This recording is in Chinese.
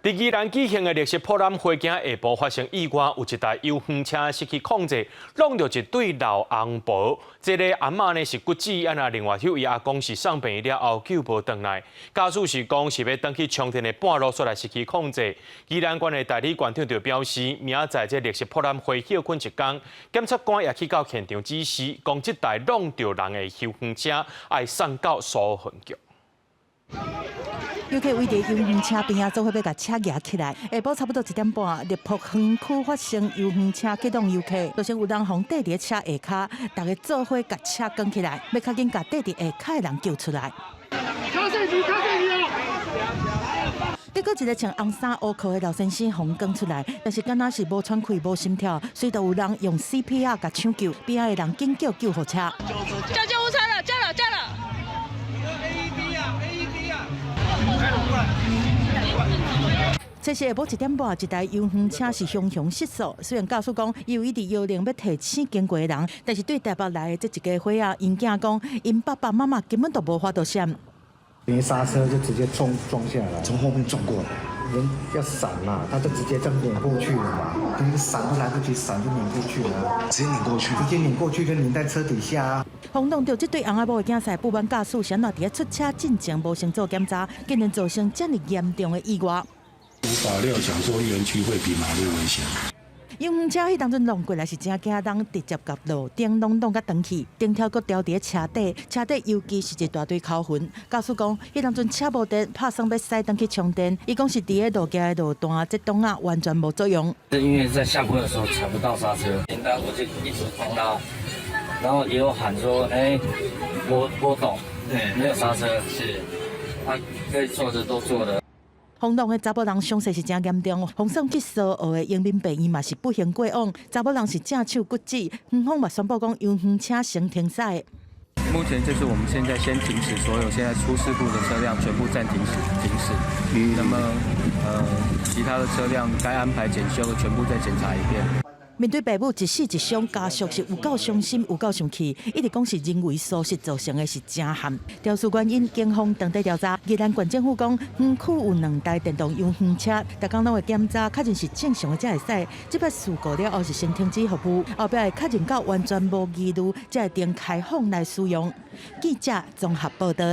在宜兰举行的绿色普栏花景下晡发生意外，有一台油箱车失去控制，弄到一对老翁婆。这个阿嬷呢是骨折，另外一位阿公是送病了后救无回来。家属是讲是要登去充电的半路煞来失去控制。宜兰县的代理县长就表示，明仔这绿色普栏花休困一天，检察官也去到现场指示，讲这台弄到人的油箱车要送到疏分局。游客围在油箱车边啊，做伙要甲车夹起来。下晡差不多1点半，立福园区发生油箱车启动游客，造成有人红缀伫车下骹，大家做伙甲车扛起来，要较紧甲缀伫下骹的人救出来。结果一个穿红衫乌裤的老先生红扛出来，但是敢若是无喘气、无心跳，随着有人用 CPR 甲抢救，边仔的人紧叫救护车。叫救护车了，叫了。这是下晡1点半，一台油箱车是凶凶失速。虽然驾驶讲伊有一直摇铃要提醒经过的人，但是对台北来的这一家伙仔，因囝讲，因爸爸妈妈根本都无法度闪。没刹车就直接撞下来，从后面撞过来。人要闪嘛，他就直接这样碾过去了嘛，那个闪都来不及闪就碾过去了，直接碾过去就碾在车底下啊。轰动到这对翁仔某的囝婿不满驾驶，想到伫出车进前无先做检查，竟然造成这么严重的意外。无法料想说园区会比马路危险。油箱车迄当阵弄过来是真惊人，直接甲路顶弄到断去，顶条佫掉伫车底，车底尤其是一大堆口痕。驾驶讲，迄当阵车无电，拍算要驶登去充电，伊讲是伫个路架的路段，这档啊完全无作用。是因为在下坡的时候踩不到刹车，应该我就一直碰到，然后也有喊说，波动，对，没有刹车，是，他可以做的都做了。轰动的查某人伤势是真严重，红送去苏澳的永民病院嘛是不幸过往，查某人是正手骨折，园方嘛宣布讲油箱车先停驶。目前就是我们现在先停驶所有现在出事故的车辆全部暂停驶，那么其他的车辆该安排检修的全部再检查一遍。面对爸母一死一伤，家属是有够伤心，有够生气，一直讲是人为疏失造成的，是真憾。调查原因，警方当地调查。宜兰县政府讲，园区有2台电动油箱车，大家拢会检查，确认是正常的才会使。这摆事故了后是先停止服务，后壁会确认到完全无疑虑，才会定开放来使用。记者综合报道。